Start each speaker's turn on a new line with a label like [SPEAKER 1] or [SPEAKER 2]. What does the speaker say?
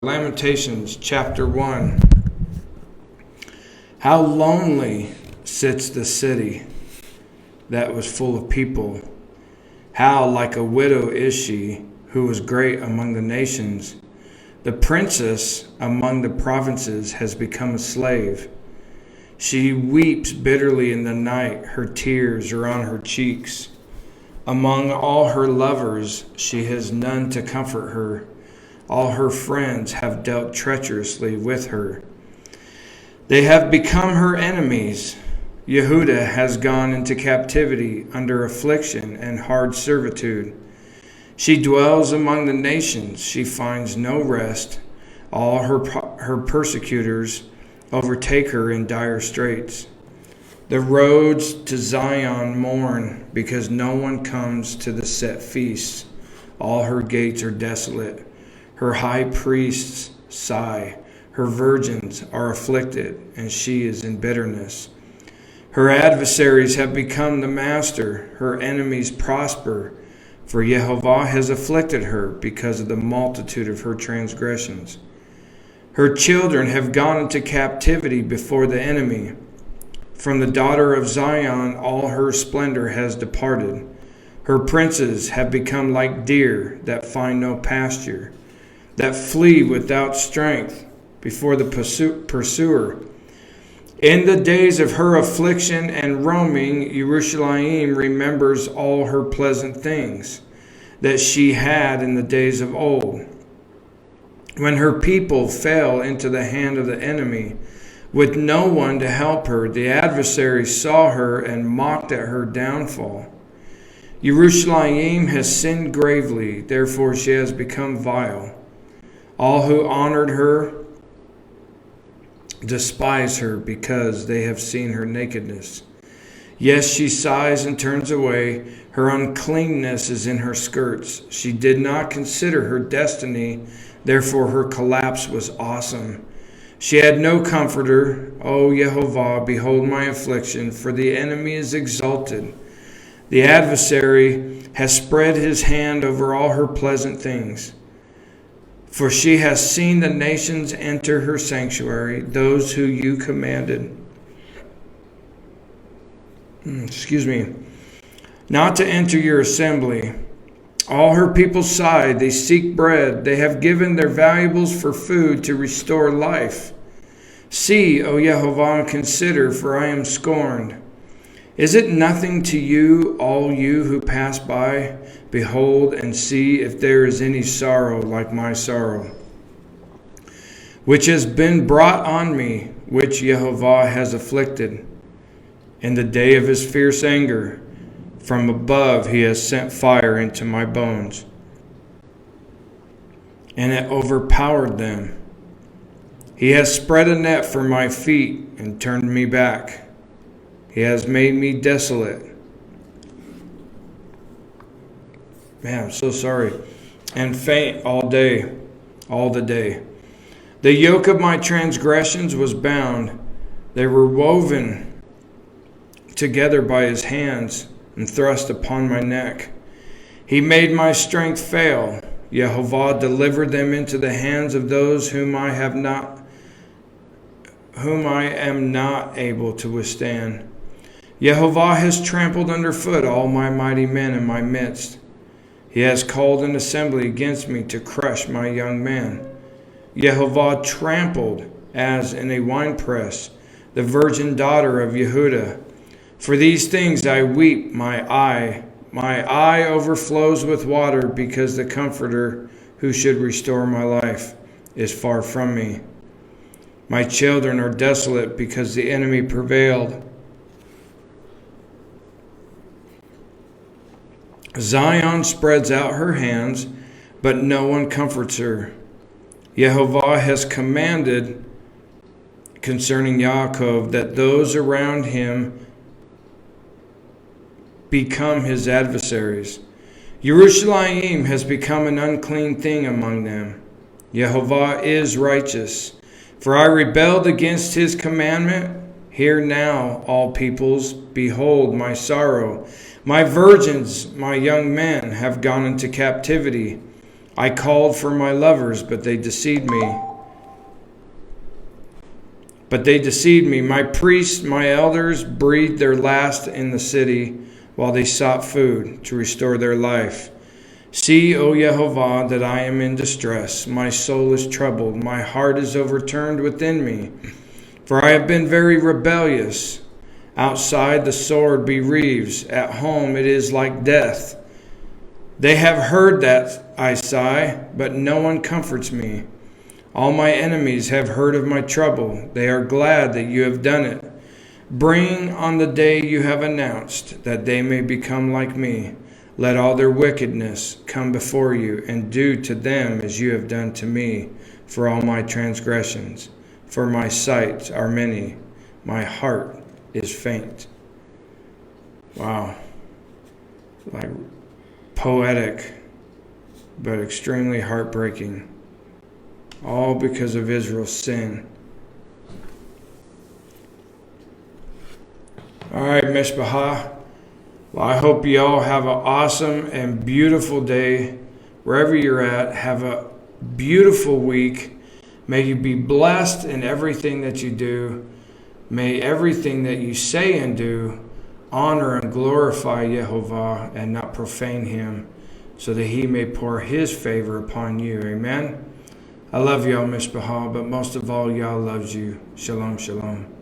[SPEAKER 1] Lamentations chapter 1. How lonely sits the city that was full of people. How like a widow is she, who was great among the nations. The princess among the provinces has become a slave. She weeps bitterly in the night, her tears are on her cheeks. Among all her lovers she has none to comfort her. All her friends have dealt treacherously with her. They have become her enemies. Yehuda has gone into captivity under affliction and hard servitude. She dwells among the nations. She finds no rest. All her persecutors overtake her in dire straits. The roads to Zion mourn because no one comes to the set feasts. All her gates are desolate. Her high priests sigh. Her virgins are afflicted, and she is in bitterness. Her adversaries have become the master. Her enemies prosper, for Yehovah has afflicted her because of the multitude of her transgressions. Her children have gone into captivity before the enemy. From the daughter of Zion all her splendor has departed. Her princes have become like deer that find no pasture, that flee without strength before the pursuer. In the days of her affliction and roaming, Jerusalem remembers all her pleasant things that she had in the days of old, when her people fell into the hand of the enemy, with no one to help her. The adversary saw her and mocked at her downfall. Jerusalem has sinned gravely, therefore she has become vile. All who honored her despise her because they have seen her nakedness. Yes, she sighs and turns away. Her uncleanness is in her skirts. She did not consider her destiny, therefore her collapse was awesome. She had no comforter. O Yehovah, behold my affliction, for the enemy is exalted. The adversary has spread his hand over all her pleasant things. For she has seen the nations enter her sanctuary, those who you commanded. Not to enter your assembly. All her people sigh, they seek bread. They have given their valuables for food to restore life. See, O Yehovah, and consider, for I am scorned. Is it nothing to you, all you who pass by? Behold and see if there is any sorrow like my sorrow, which has been brought on me, which Yehovah has afflicted. In the day of his fierce anger, from above he has sent fire into my bones, and it overpowered them. He has spread a net for my feet and turned me back. He has made me desolate. Man, I'm so sorry. And faint all the day. The yoke of my transgressions was bound. They were woven together by his hands and thrust upon my neck. He made my strength fail. Yehovah delivered them into the hands of those whom I am not able to withstand. Yehovah has trampled underfoot all my mighty men in my midst. He has called an assembly against me to crush my young men. Yehovah trampled as in a winepress the virgin daughter of Yehuda. For these things I weep, my eye overflows with water, because the Comforter who should restore my life is far from me. My children are desolate because the enemy prevailed. Zion spreads out her hands, but no one comforts her. Yehovah has commanded concerning Yaakov that those around him become his adversaries. Jerusalem has become an unclean thing among them. Yehovah is righteous, for I rebelled against his commandment. Hear now, all peoples, behold my sorrow. My virgins, my young men, have gone into captivity. I called for my lovers, but they deceived me. My priests, my elders, breathed their last in the city while they sought food to restore their life. See, O Yehovah, that I am in distress. My soul is troubled. My heart is overturned within me. For I have been very rebellious. Outside the sword bereaves. At home it is like death. They have heard that I sigh, but no one comforts me. All my enemies have heard of my trouble. They are glad that you have done it. Bring on the day you have announced, that they may become like me. Let all their wickedness come before you, and do to them as you have done to me for all my transgressions. For my sights are many, my heart is faint. Wow. Like poetic, but extremely heartbreaking. All because of Israel's sin. All right, Mishpachah. Well, I hope you all have an awesome and beautiful day wherever you're at. Have a beautiful week. May you be blessed in everything that you do. May everything that you say and do honor and glorify Yehovah and not profane him, so that he may pour his favor upon you. Amen. I love y'all, Mishpachah, but most of all, y'all loves you. Shalom, shalom.